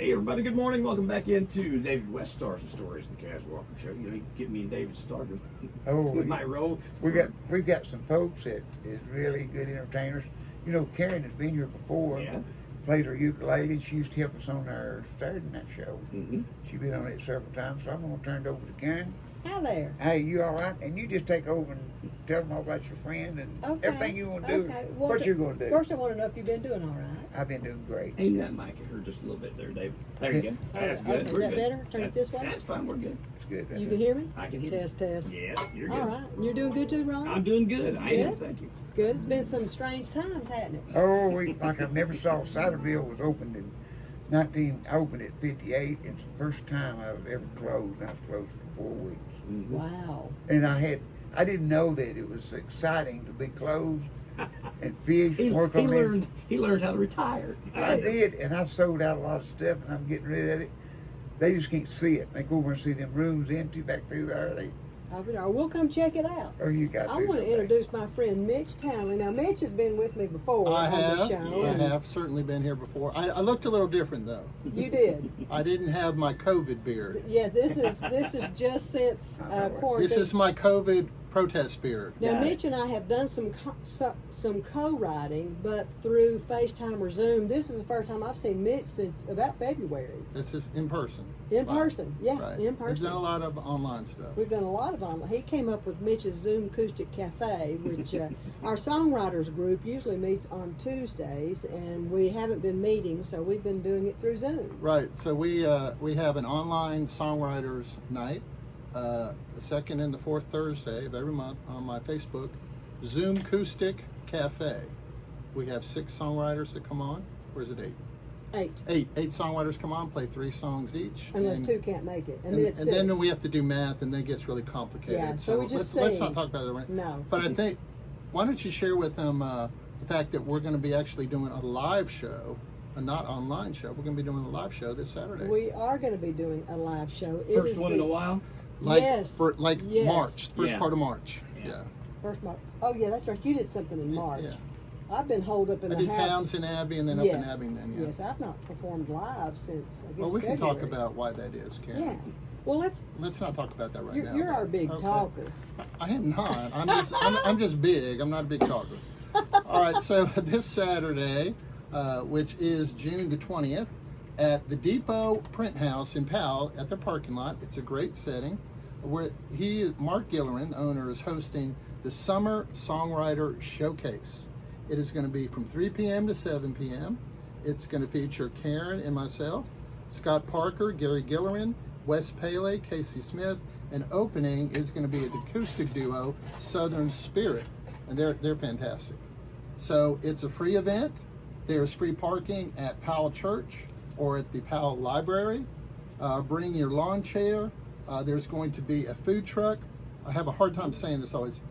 Hey everybody, good morning. Welcome back into David WYSH Stars and Stories, the Kaz Walker Show. You know, you get me and David started with my role. We've got some folks that is really good entertainers. You know, Karen has been here before. Yeah. Plays her ukulele. She used to help us on our Saturday night show. Mm-hmm. She's been on it several times, so I'm going to turn it over to Karen. Hi there. Hey, you all right? And you just take over and tell them all about your friend and everything you want to do. Okay. Well, what you going to do? First, I want to know if you've been doing all right. I've been doing great. Aim that mic at her just a little bit there, Dave. There you go. That's good. Is We're that good. better? Turn it this way? That's fine. We're good. It's good. You can hear me? I can hear Test. Yeah, you're good. All right. And you're doing good too, Ron? I'm doing good. I am. Good? Thank you. Good. It's been some strange times, hasn't it? Oh, like I never saw. Ciderville was opened in I opened at 58. It's the first time I was ever closed. I was closed for 4 weeks. Mm-hmm. Wow. And I didn't know that it was exciting to be closed and fish. He learned how to retire. I did, and I've sold out a lot of stuff, and I'm getting rid of it. They just can't see it. They go over and see them rooms empty back through there. We'll come check it out. Oh, you got. I want to introduce my friend Mitch Townley. Now, Mitch has been with me before on the show. I have certainly been here before. I looked a little different though. You did. I didn't have my COVID beard. Yeah, this is just since quarantine. This is my COVID protest beard. Now, Mitch and I have done some co-writing, but through FaceTime or Zoom. This is the first time I've seen Mitch since about February. This is in person. In person, yeah, right. in person. We've done a lot of online stuff. We've done a lot of online. He came up with Mitch's Zoom Acoustic Cafe, which our songwriters group usually meets on Tuesdays, and we haven't been meeting, so we've been doing it through Zoom. Right. So we have an online songwriters night, the second and the fourth Thursday of every month on my Facebook, Zoom Acoustic Cafe. We have 6 songwriters that come on. Where's it 8? 8. 8 songwriters come on, play 3 songs each. Unless 2 can't make it, and then it's 6. And then we have to do math, and then it gets really complicated. Yeah, so we just let's not talk about that right now. No. But I think, why don't you share with them the fact that we're going to be actually doing a live show, a not online show. We're going to be doing a live show this Saturday. We are going to be doing a live show. First one in a while? Yes. March, first part of March. Yeah. First March. Oh, yeah, that's right. You did something in March. Yeah. I've been holed up in the house. I did Townsend Abbey and then up in Abingdon. Yeah. Yes, I've not performed live since, I guess, well, we can February. talk about why that is, Karen. Yeah. Well, let's not talk about that now. You're our big talker. I am not. I'm just big. I'm not a big talker. All right. So this Saturday, which is June the 20th, at the Depot Print House in Powell at the parking lot. It's a great setting. Where Mark Gillerin, the owner, is hosting the Summer Songwriter Showcase. It is going to be from 3 p.m. to 7 p.m. It's going to feature Karen and myself, Scott Parker, Gary Gillerin, Wes Pele, Casey Smith, and opening is going to be an acoustic duo, Southern Spirit, and they're fantastic. So it's a free event. There's free parking at Powell Church or at the Powell Library. Bring your lawn chair. There's going to be a food truck. I have a hard time saying this always.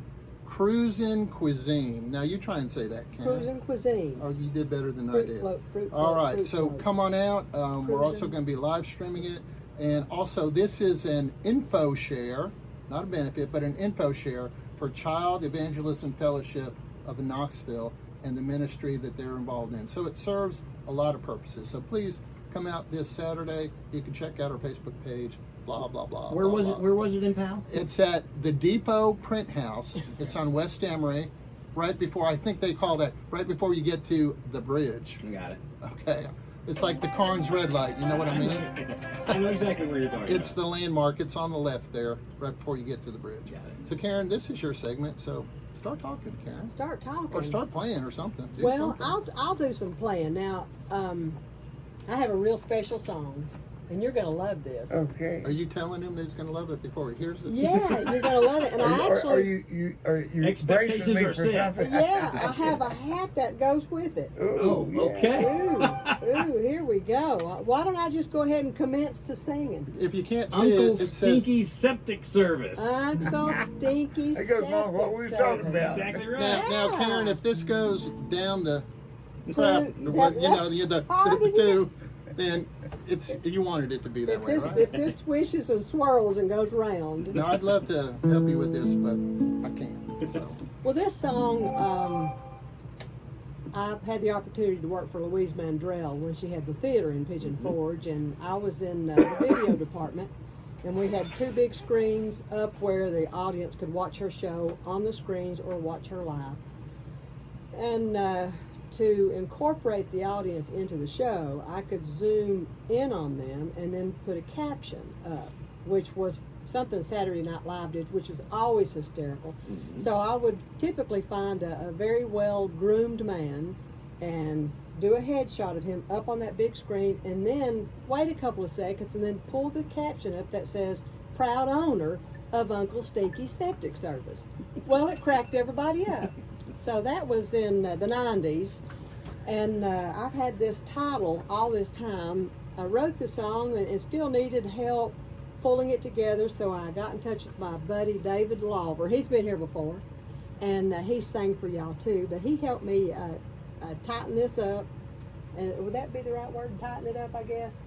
Cruisin' Cuisine. Now you try and say that, Karen. Cruisin' Cuisine. Oh, you did better than Fruit I did. Float, all right, fruit so float. Come on out. We're also going to be live streaming it. And also, this is an info share, not a benefit, but an info share for Child Evangelism Fellowship of Knoxville and the ministry that they're involved in. So it serves a lot of purposes. So please come out this Saturday. You can check out our Facebook page. Blah blah blah. Where was it in Powell? It's at the Depot Print House. It's on West Emory, right before, I think they call that right before you get to the bridge. You got it. Okay. It's like the Carnes red light. You know what I mean? I know exactly where you're talking about. It's the landmark. It's on the left there, right before you get to the bridge. Got it. So Karen, this is your segment. So start talking, Karen. Start talking. Or start playing or something. Well, I'll do some playing now. I have a real special song, and you're going to love this. Okay. Are you telling him that he's going to love it before he hears it? Yeah, you're going to love it. And Are you Expectations bracing me are for set. something? Yeah, I have a hat that goes with it. Oh, yeah. okay. Ooh, here we go. Why don't I just go ahead and commence to singing? If you can't see Uncle it says Stinky's Septic Service. Uncle Stinky. That goes along with what we were talking about. Exactly right. now, Karen, if this goes down the To- crap, what you know, the two, then you wanted it to be that way, right? If this swishes and swirls and goes round. Now, I'd love to help you with this, but I can't. So Well, this song, I had the opportunity to work for Louise Mandrell when she had the theater in Pigeon Forge, and I was in the video department, and we had 2 big screens up where the audience could watch her show on the screens or watch her live. And to incorporate the audience into the show, I could zoom in on them and then put a caption up, which was something Saturday Night Live did, which was always hysterical. Mm-hmm. So I would typically find a very well-groomed man and do a headshot of him up on that big screen, and then wait a couple of seconds and then pull the caption up that says, "Proud owner of Uncle Stinky's Septic Service." Well, it cracked everybody up. So that was in the 90s, and I've had this title all this time. I wrote the song and still needed help pulling it together, so I got in touch with my buddy David Lawver. He's been here before, and he sang for y'all too, but he helped me tighten this up. And would that be the right word, tighten it up, I guess?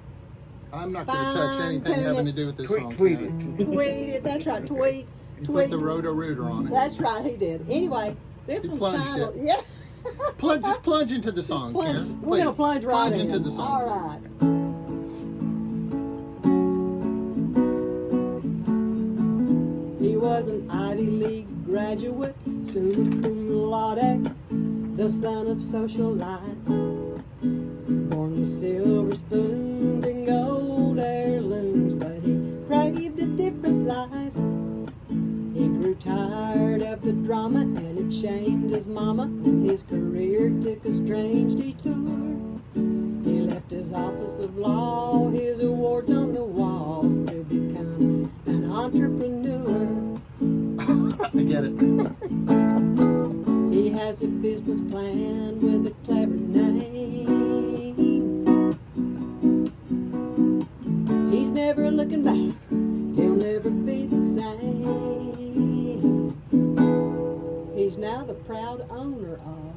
I'm not going to touch anything having to do with this song. Tweet Karen. it. Tweet it, that's right, tweet. Put the Roto-Rooter on it. That's right, he did. Anyway, this He one's plunged titled, it. yeah. Just plunge into the song, Karen. We're going to plunge right in. into the song. All right. He was an Ivy League graduate, summa cum laude, the son of socialites. Born with silver spoons and gold heirlooms, but he craved a different life. He grew tired of the drama and it shamed his mama. His career took a strange detour. He left his office of law, his awards on the wall, to become an entrepreneur. I get it. He has a business plan with a clever name. He's never looking back, he'll never be the same. He's now the proud owner of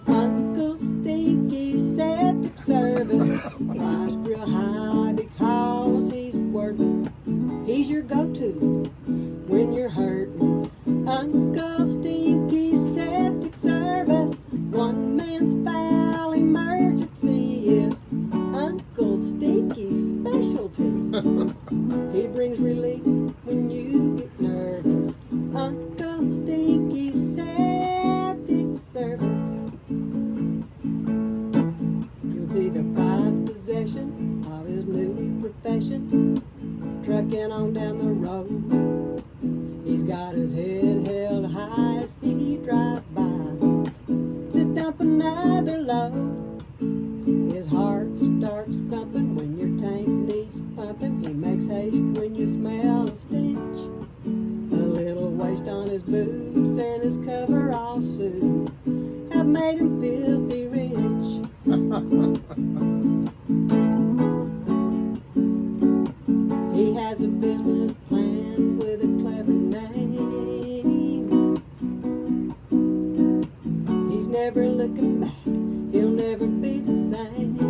Uncle Stinky's Septic Service. Priced real high because he's worth it. He's your go-to when you're hurting. Uncle Stinky's Septic Service. One man's foul emergency is Uncle Stinky's specialty. He brings relief when you get nervous. Uncle Stinky's Septic Service. You'll see the prized possession of his new profession, trucking on down the road. He's got his head held high as he drives by to dump another load. His heart starts thumping when your tank needs pumping. He makes haste when you smell a stench. A little waste on his boots and his coverall suit have made him filthy rich. He has a business plan with a clever name. He's never looking back, he'll never be the same.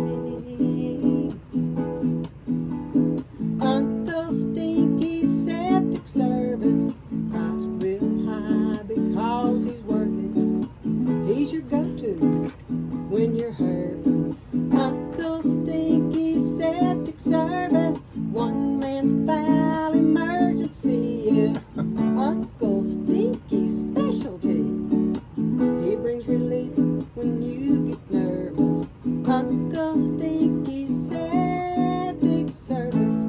Uncle Stinky's Septic Service, priced real high because he's worth it. He's your go-to when you're hurting. Uncle Stinky's Septic Service. One man's foul emergency is Uncle Stinky's specialty. He brings relief when you get nervous. Uncle Stinky's Septic Service.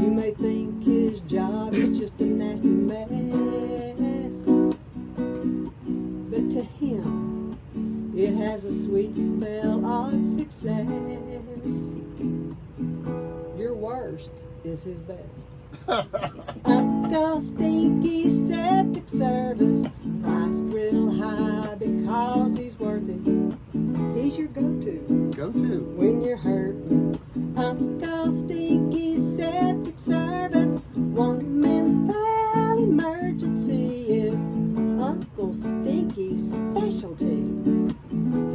You may think his job is just a nasty mess, but to him it has a sweet smell of success. Your worst is his best. Uncle Stinky's Septic Service, priced real high because he's worth it. He's your go-to Go-to. when you're hurting. Uncle Stinky's Septic Service. One man's foul emergency is Uncle Stinky's specialty.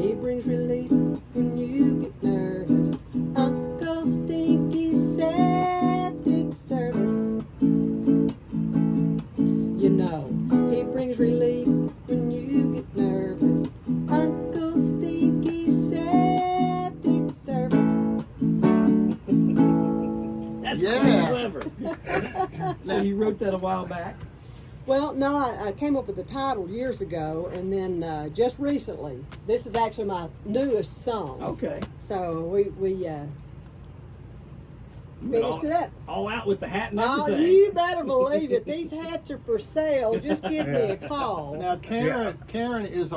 He brings relief when you get nervous. Uncle Stinky's Septic Service. You know, he brings relief when you you wrote that a while back? Well, no, I came up with the title years ago, and then just recently, this is actually my newest song. Okay. So we finished it up. All out with the hat and Oh, everything. you better believe it. These hats are for sale. Just give me a call. Now, Karen is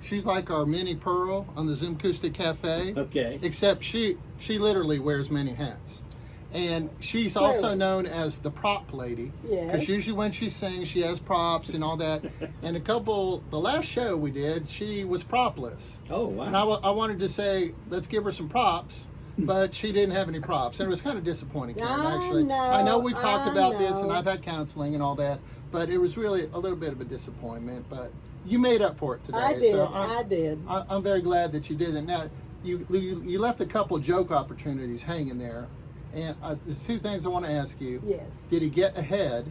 she's like our mini Pearl on the Zoom Acoustic Cafe. Okay. Except she literally wears many hats. And she's also known as the prop lady. Yes. Because usually when she sings, she has props and all that. And the last show we did, she was propless. Oh, wow. And I wanted to say, let's give her some props. But she didn't have any props. And it was kind of disappointing, Karen, actually. I know we talked about this, and I've had counseling and all that. But it was really a little bit of a disappointment. But you made up for it today. I did. So I did. I'm very glad that you did it. Now, you left a couple of joke opportunities hanging there. And there's two things I want to ask you. Yes. Did he get ahead?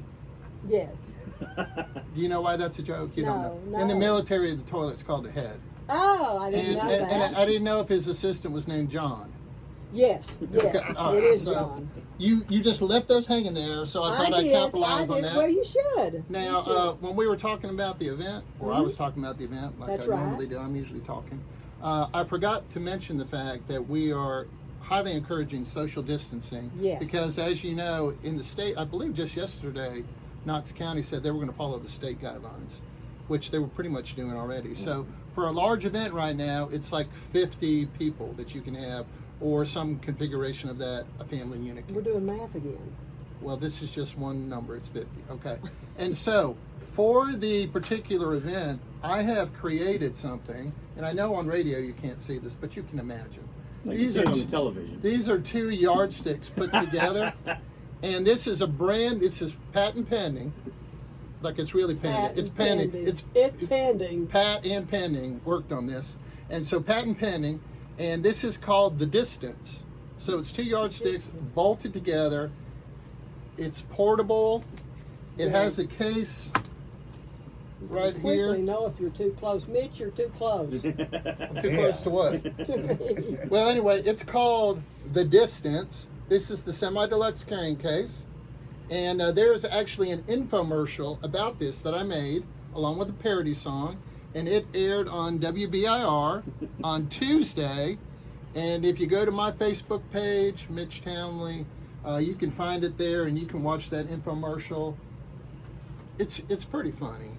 Yes. Do you know why that's a joke? You don't know. No. In the military, the toilet's called a head. Oh, I didn't know that. And I didn't know if his assistant was named John. Yes, All it right, is so John. You just left those hanging there, so I thought I'd capitalize on that. Well, you should. Now, when we were talking about the event, or I was talking about the event, like That's I right. normally do, I'm usually talking. I forgot to mention the fact that we are highly encouraging social distancing. Yes. Because as you know, in the state, I believe just yesterday, Knox County said they were going to follow the state guidelines, which they were pretty much doing already. So for a large event right now, it's like 50 people that you can have, or some configuration of that, a family unit. We're doing math again. Well, this is just one number, it's 50, okay. And so, for the particular event, I have created something, and I know on radio you can't see this, but you can imagine. Like you see it on the television. These are 2 yardsticks put together, and this is this is patent pending, like it's really pending. It's pending. It's pending. Pat and pending worked on this, and so patent pending, and this is called The Distance. So it's 2 yardsticks bolted together. It's portable. It has a case right here. Quickly know if you're too close. Mitch, you're too close I'm too close to what? to me. Well, anyway, it's called The Distance. This is the semi-deluxe carrying case. And there's actually an infomercial about this that I made, along with a parody song. And it aired on WBIR on Tuesday. And if you go to my Facebook page, Mitch Townley, you can find it there, and you can watch that infomercial. It's pretty funny.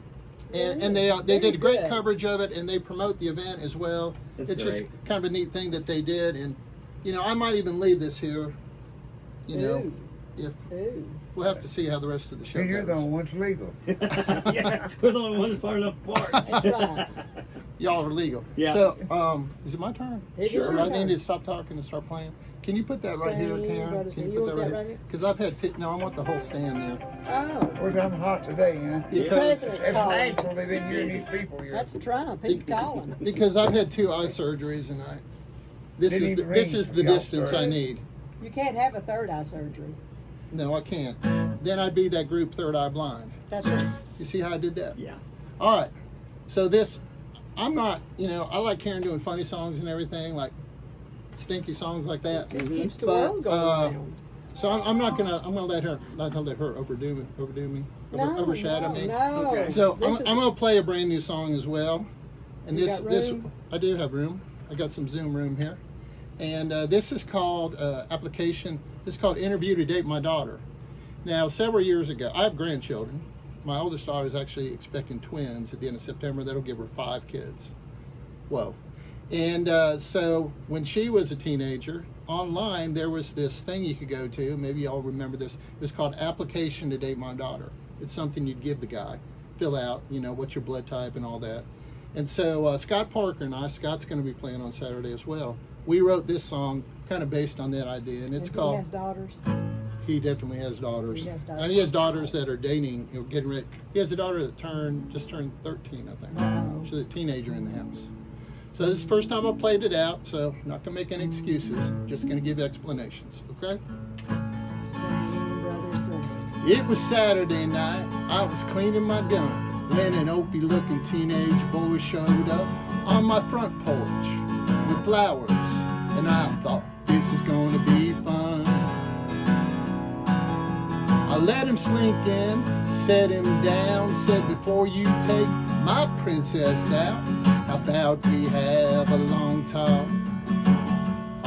And they did a great coverage of it, and they promote the event as well. That's it's great. just kind of a neat thing that they did, and I might even leave this here. If Ooh. we'll have to see how the rest of the show And you're the goes. only one's legal. Yeah, we're the only ones far enough apart. That's right. Y'all are legal. Yeah. So, is it my turn? It is Sure. your I turn. need to stop talking and start playing. Can you put that right here, Same, Karen? brother, Can so you you put want that that right right here? here? Because I've had no, I want the whole stand there. Oh, Where's I'm hot today, Because President's It's calling. Nashville, they've been hearing these people here. That's Trump. He's calling. Because I've had 2 eye surgeries, and this Didn't is even this ring is the y'all distance I started. need. You can't have a third eye surgery. No, I can't. Then I'd be that group third eye blind. That's right. You see how I did that? Yeah. All right. So I'm not, I like Karen doing funny songs and everything, like Stinky songs like that. Just keeps the But, world going round. So I'm gonna let her overdo me, overshadow me. No. Okay. So This I'm is- gonna play a brand new song as well, and You this got this room? I do have room. I got some Zoom room here, and this is called application. This is called Interview to Date My Daughter. Now, several years ago, I have grandchildren. My oldest daughter is actually expecting twins at the end of September. That'll give her 5 kids. Whoa. And so when she was a teenager, online there was this thing you could go to. Maybe y'all remember this. It was called Application to Date My Daughter. It's something you'd give the guy, fill out, what's your blood type and all that. And so Scott Parker and Scott's going to be playing on Saturday as well. We wrote this song kind of based on that idea, and it's And called. He has daughters. He definitely has daughters. He has daughters. And he has daughters that are dating, getting ready. He has a daughter that just turned 13, I think. Uh-oh. She's a teenager in the house. So this is the first time I played it out, so I'm not going to make any excuses. Just going to give explanations, okay? Sing, brother, sing. It was Saturday night. I was cleaning my gun when an opie-looking teenage boy showed up on my front porch with flowers. And I thought, this is going to be fun. I let him slink in, set him down, said, before you take my princess out, how about we have a long talk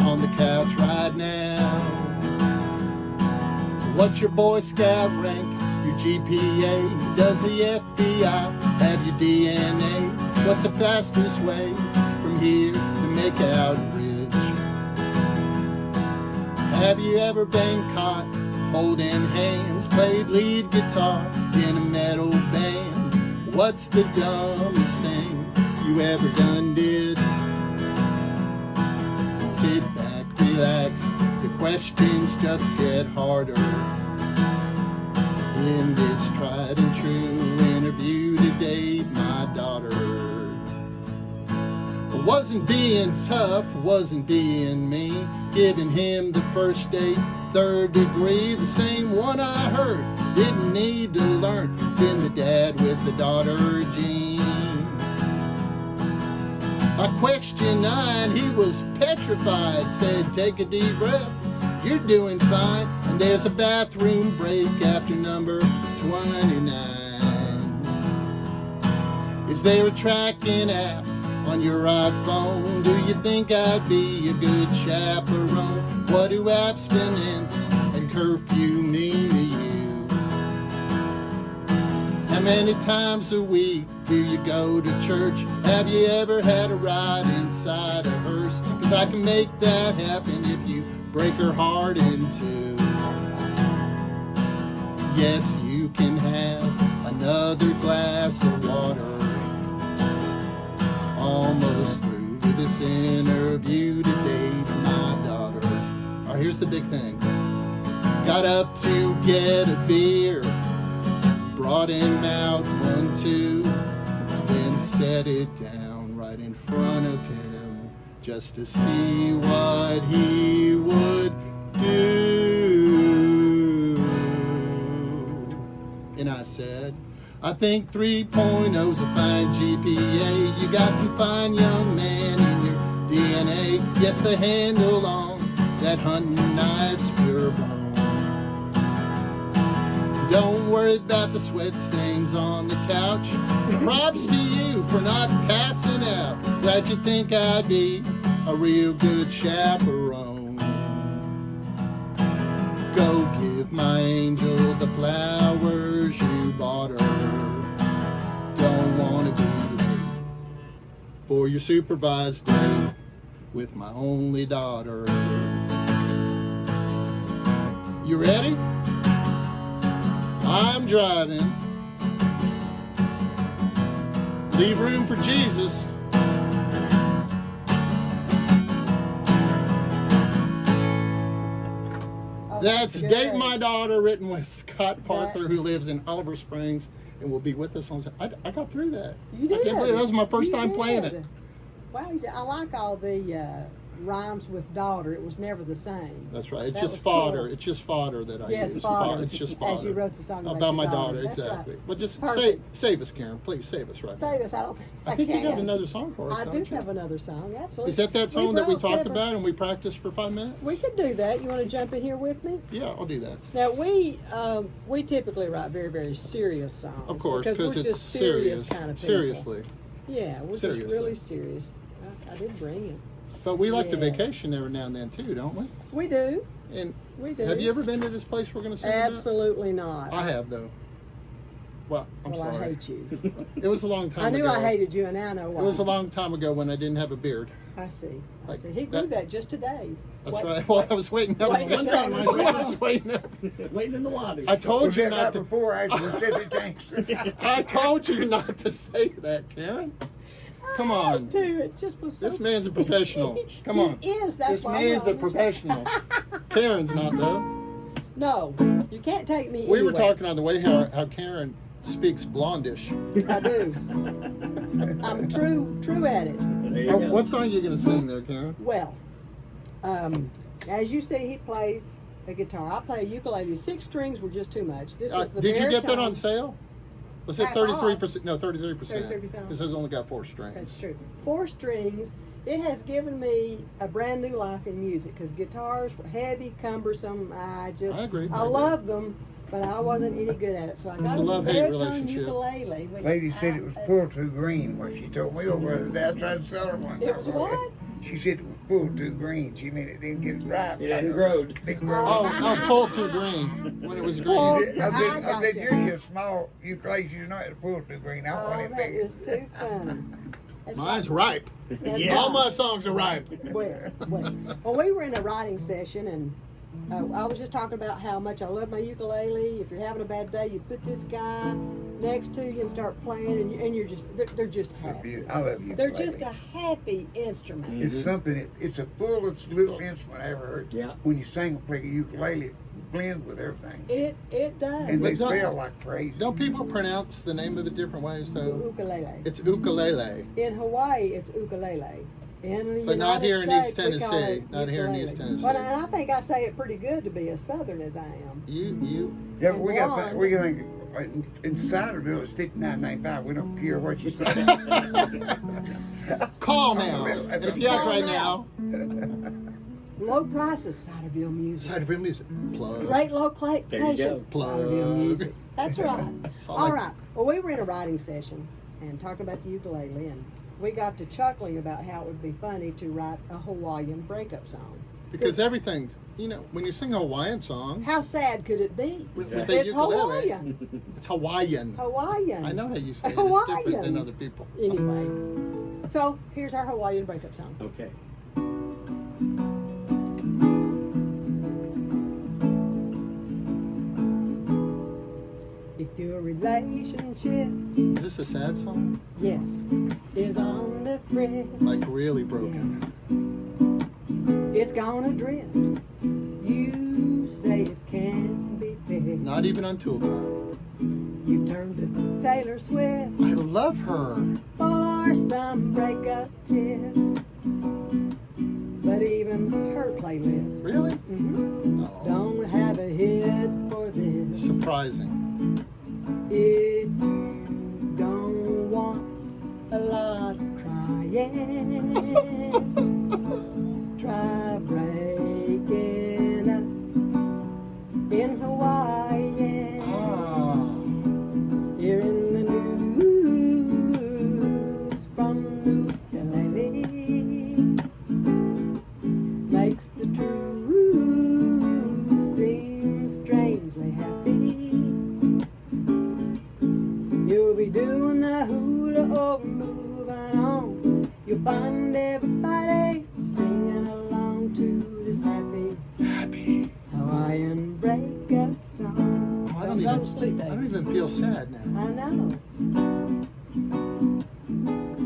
on the couch right now? What's your Boy Scout rank, your GPA? Does the FBI have your DNA? What's the fastest way from here to make out rich? Have you ever been caught holding hands, played lead guitar in a metal band? What's the dumbest thing you ever done did? Sit back, relax, the questions just get harder. In this tried and true interview to date my daughter. I wasn't being tough, wasn't being mean, giving him the first date, 3rd degree, the same one I heard, didn't need to learn. It's in the dad with the daughter gene. I questioned 9, he was petrified, said, take a deep breath, you're doing fine, and there's a bathroom break after number 29. Is there a tracking app on your iPhone? Do you think I'd be a good chaperone? What do abstinence and curfew mean to you? How many times a week do you go to church? Have you ever had a ride inside a hearse? 'Cause I can make that happen if you break her heart in two. Yes, you can have another glass of water. Almost through with this interview today for my daughter. All right, here's the big thing. Got up to get a beer, brought him out 1, 2, then set it down right in front of him just to see what he would do. And I said, I think 3.0's a fine GPA. You got some fine young man in your DNA. Yes, the handle on that hunting knife's pure bone. Don't worry about the sweat stains on the couch. Props to you for not passing out. Glad you think I'd be a real good chaperone. Go give my angel the flowers you bought her. Don't wanna be late for your supervised date with my only daughter. You ready? I'm driving. Leave room for Jesus. That's good. Date My Daughter, written with Scott Parker, who lives in Oliver Springs and will be with us on. I got through that. You did. I can't believe that was my first You time playing did. it. Wow, I like all the rhymes with daughter. It was never the same. That's right. It's That just was fodder. cool. It's just fodder that I Yes, use. fodder. It's just fodder. As you wrote the song about my daughter. That's Exactly. right. But just Perfect. save us, Karen. Please save us right now. Save us. I don't think I think you can. got another song for us. I don't do you? have another song. Absolutely. Is that song that we wrote talked several- about and we practiced for 5 minutes? We could do that. You want to jump in here with me? Yeah, I'll do that. Now we typically write very, very serious songs. Of course, because because we're it's just serious kind of people. Seriously. Yeah, we're Seriously. just really serious. I did bring it. But we like to Yes. vacation every now and then too, don't we? We do. And We do. have you ever been to this place we're going to sing about? Absolutely not. I have, though. Well, I'm well, sorry. I hate you. It was a long time I ago. knew I hated you, and now I know why. It was a long time ago when I didn't have a beard. I see. I Like see. He grew that- that just today. That's Wait- right. Well, I was waiting up. Wait, one time I was waiting up. Waiting in the lobby. I told Was you that not right to. before I specific things? I told you not to say that, Karen. Come I on. had to. It just was so. This man's a professional. Come on. He is. That's This why man's we're a on the show. professional. Karen's not, though. No, you can't take me. We were anywhere. talking on the way how Karen speaks blondish. I do. I'm true at it. There you Oh, go. what song are you going to sing there, Karen? Well, as you see, he plays a guitar. I play a ukulele. 6 strings were just too much. This is the Did you get that baritone. on sale? Was it Half off. 33%? No, 33%. 33%. Because it's only got 4 strings. That's true. 4 strings. It has given me a brand new life in music because guitars were heavy, cumbersome. I I agree. I love them, but I wasn't any good at it, so I got a love-hate baritone relationship. ukulele. Which Lady said I- it was pulled too green. Well, she told me over the day I tried to sell her one. It was what? She said it was pulled too green. She meant it didn't get ripe. It hadn't grown. Didn't grow. Oh, pull too green when it was Pull- green. I said, I I said, gotcha. you're just small ukulele. You know how to pull too green. I Oh, want it that big. is too funny. That's Mine's like- ripe. that's Yeah. All like- my songs are ripe. Well, we were in a writing session, and I was just talking about how much I love my ukulele. If you're having a bad day, you put this guy next to you and start playing, and you're just they're just happy. I love you. They're just a happy instrument. It's something. It's the fullest little instrument I ever heard. Yeah. When you sing and play a ukulele, it blends with everything. It does. And they But don't- sell like crazy. Don't people pronounce the name of it different ways though? Ukulele. It's ukulele. In Hawaii, it's ukulele. In the But not United here in East States, we call Tennessee. it Not here in ukulele. East Tennessee. But and I think I say it pretty good to be as southern as I am. You. Yeah, but we got blonde. we think in Ciderville it's $59.95. We don't care what you say. Call now. And if you act Call right now. now, Low prices, Ciderville music. side of your music. Plug. Great There you location, go. Ciderville music. That's right. all All like- right. Well, we were in a writing session and talking about the ukulele, and we got to chuckling about how it would be funny to write a Hawaiian breakup song. Because everything's, when you sing a Hawaiian song, How sad could it be? with Exactly. a It's ukulele, Hawaiian. it's Hawaiian. Hawaiian. I know how you say it. It's different than Hawaiian. other people. Anyway, so here's our Hawaiian breakup song. Okay. If your relationship, Is this a sad song? yes, is on the fritz, Like really broken. yes, it's gonna drift. You say it can't be fixed. Not even on Tool Time. You turned to Taylor Swift I love her. for some breakup tips, but even her playlist Really? mhm, Oh, don't have a hit for this. surprising. If you don't want a lot of crying, try breaking up in Hawaiian. Ah, Here in the news from ukulele makes the truth seem strangely happy. You'll be doing the hula over, moving on. You'll find everybody singing along to this happy happy. Hawaiian breakup song. Oh, I Don't don't go even. to sleep, I don't David. even feel sad now. I know.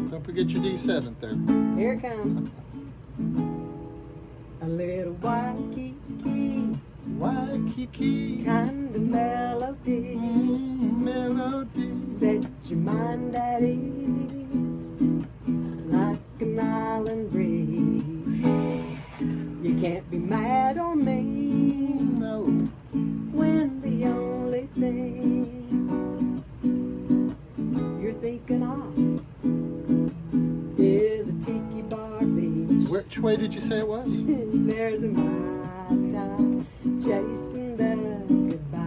Don't forget your D7th there. Here it comes. A little Waikiki Waikiki. kind of melody. Melody. Set your mind at ease like an island breeze. You can't be mad on me No. when the only thing you're thinking of is a tiki bar beach. Which way did you say it was? There's a Mai Tai chasing the goodbye.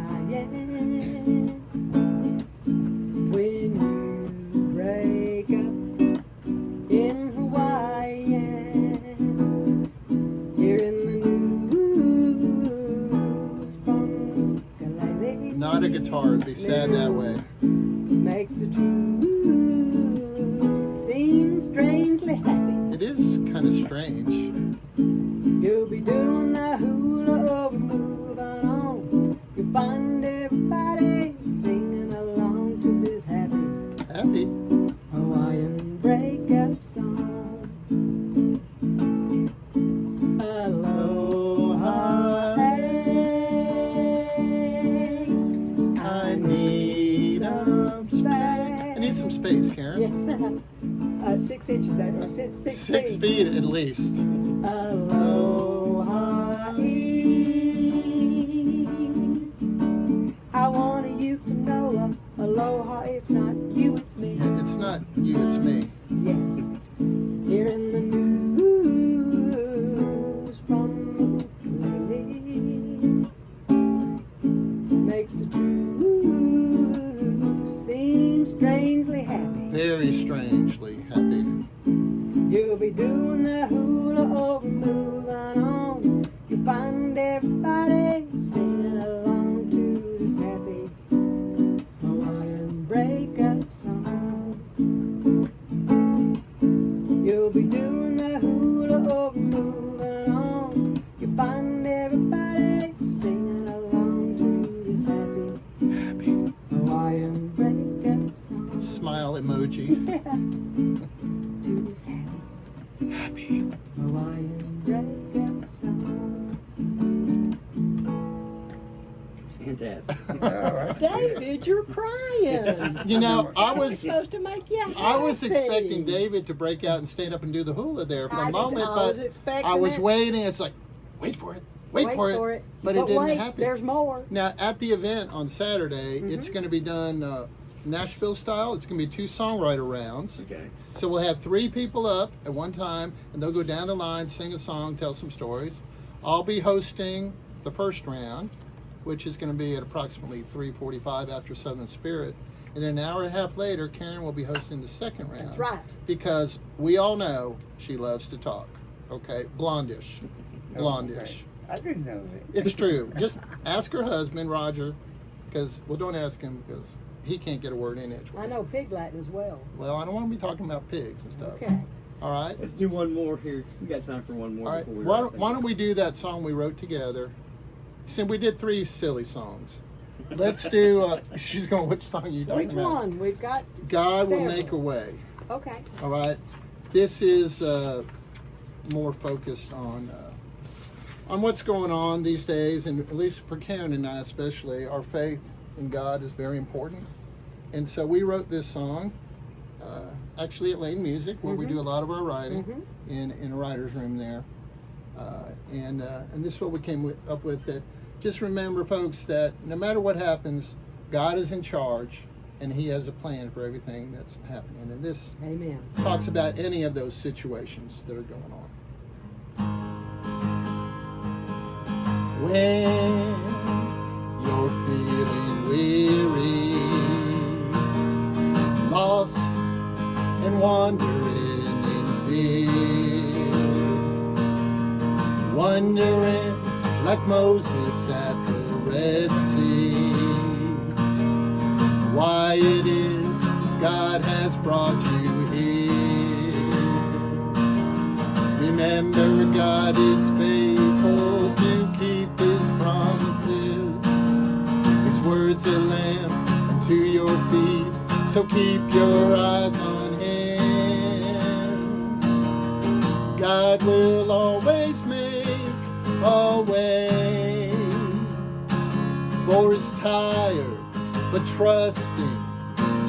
When you break up in Hawaiian, here in the news from ukulele. Not a guitar. It'd be sad that way. Makes the truth seem strangely happy. It is kind of strange. You'll be doing the hula over, moving on. You'll find everybody singing along to this happy Happy. Hawaiian breakup song. Aloha, hey, I need some space. I need some space, Karen. Yes. 6 inches, or 6 6 feet at least. Aloha. I want you to know aloha, it's not you, it's me. It's not you, it's me. Yes. Here in the news from the ukulele makes the strangely happy. You'll be doing the hula over, moving on. You'll find everybody singing along to this happy Hawaiian breakup song. You'll be doing the hula over, moving on. You'll find everybody singing along to this happy Hawaiian breakup song. Smile emoji. Yeah. To this happy Hawaiian breakup song. Fantastic. All right. David, you're crying. You know, I It's was supposed to make you happy. I was expecting David to break out and stand up and do the hula there for a moment, was but expecting I was it. waiting. It's like, wait for it, wait for it. But it didn't wait, happen. There's more. Now, at the event on Saturday, it's going to be done Nashville style. It's going to be 2 songwriter rounds. Okay. So we'll have 3 people up at one time, and they'll go down the line, sing a song, tell some stories. I'll be hosting the first round, which is going to be at approximately 3:45 after Southern Spirit. And then an hour and a half later, Karen will be hosting the second round. That's right. Because we all know she loves to talk. Okay? Blondish. Blondish. Okay. I didn't know that. It's true. Just ask her husband, Roger, because, well, don't ask him because he can't get a word in edgeways. I know Pig Latin as well. Well, I don't want to be talking about pigs and stuff. Okay. All right? Let's do one more here. We got time for one more. All right. Before we Why, wrap why don't things we do that song we wrote together? Since we did 3 silly songs. Let's do, she's going, which song are you talking Which about? one? We've got God will several. make a way. Okay. All right. This is more focused on what's going on these days, and at least for Karen and I especially, our faith in God is very important. And so we wrote this song, actually at Lane Music, where we do a lot of our writing in a writer's room there. And this is what we came up with, that just remember, folks, that no matter what happens, God is in charge, and He has a plan for everything that's happening. And this Amen. talks about any of those situations that are going on. When you're feeling weary, lost and wandering in fear, wondering like Moses at the Red Sea, why it is God has brought you here. Remember, God is faithful to keep His promises. His word's a lamp unto your feet, so keep your eyes on Him. God will always make a way for His tired but trusting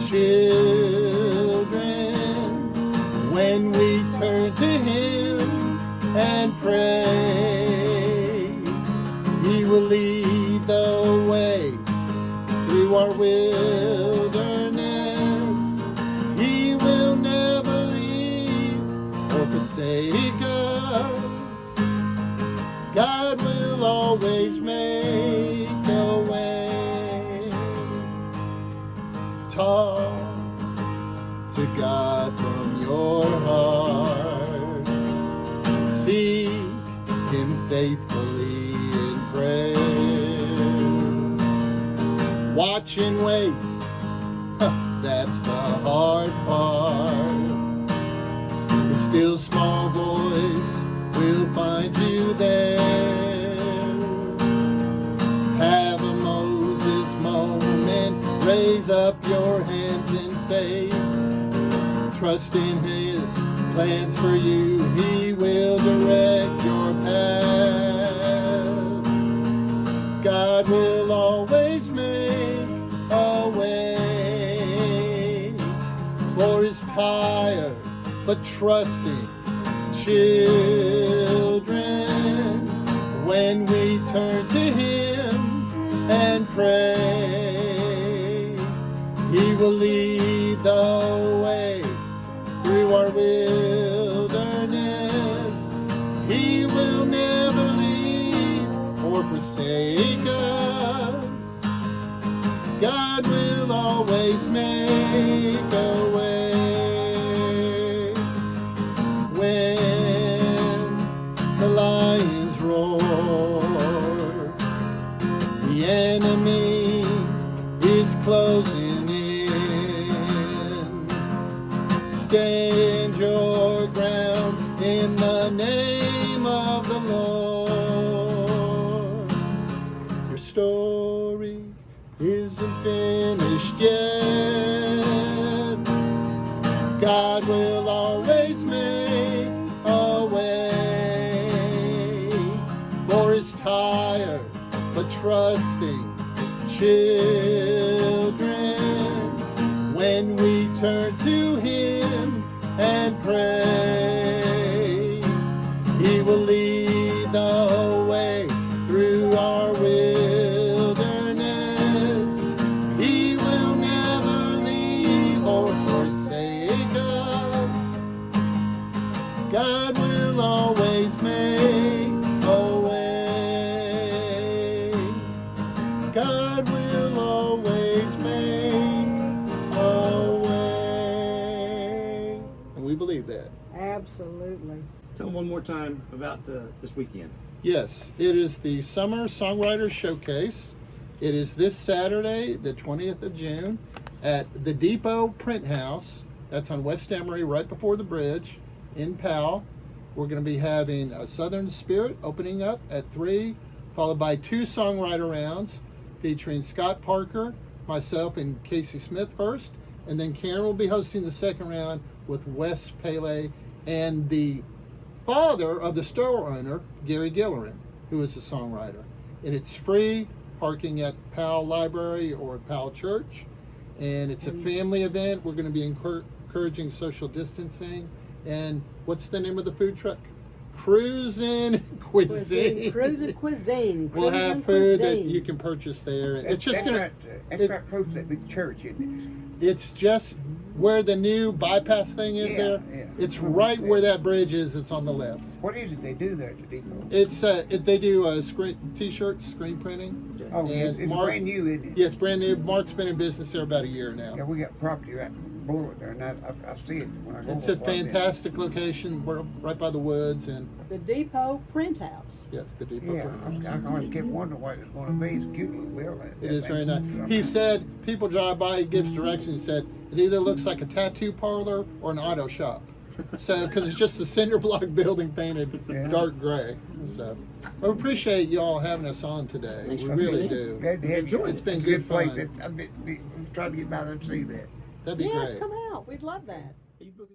children. When we turn to Him and pray, He will lead the way through our wilderness. He will never leave or forsake us. God will always make a way. Talk to God from your heart. Seek Him faithfully in prayer. Watch and wait, that's the hard part. The still small voice will find you there. Have a Moses moment, raise up your hands in faith. Trust in His plans for you, He will direct your path. God will always make a way for His tired but trusting children. When we turn to Him and pray, He will lead the way through our wilderness. He will never leave or forsake us. God will always make a way. name of the Lord. Your story isn't finished yet. God will always make a way for his tired but trusting children. When we turn to him and pray, he will lead the way through our wilderness. He will never leave or forsake us. God will always make a way. God will always make a way. And we believe that. Absolutely. Tell them one more time about this weekend. Yes, it is the Summer Songwriters Showcase. It is this Saturday, the 20th of June, at the Depot Print House. That's on West Emory, right before the bridge in Powell. We're going to be having a Southern Spirit opening up at 3, followed by 2 songwriter rounds featuring Scott Parker, myself, and Casey Smith first. And then Karen will be hosting the second round with Wes Pele and the father of the store owner, Gary Gillerin, who is a songwriter. And it's free parking at Powell Library or Powell Church. And it's a family event. We're going to be encouraging social distancing. And what's the name of the food truck? Cruisin' Cuisine. Cruisin' Cuisine. We'll have food that you can purchase there. And it's just that's right close to that big church, isn't It's just where the new bypass thing is there. Yeah. It's right where that bridge is. It's on the left. it? What is it they do there at the depot? It's they do t-shirts, screen printing. Oh, it's Mark- brand new, isn't it? Yeah, it's brand new. Mark's been in business there about a year Yeah, now. we got property right below it there, and I see it when I go. It's a up on there. fantastic location. We're right by the woods, and The Depot Print House. yes, the Depot. Yeah, I always kept wondering what it's going to be. It's a cute little building. It is very nice. He said people drive by, he gives directions. He said it either looks like a tattoo parlor or an auto shop. So, because it's just a cinder block building painted Yeah. dark gray. So, we appreciate y'all having us on today. Thanks We for really being do. It's been a good place. fun. I'm trying to get by there and see that. That'd be Yes, great. come out. We'd love that. Are you booking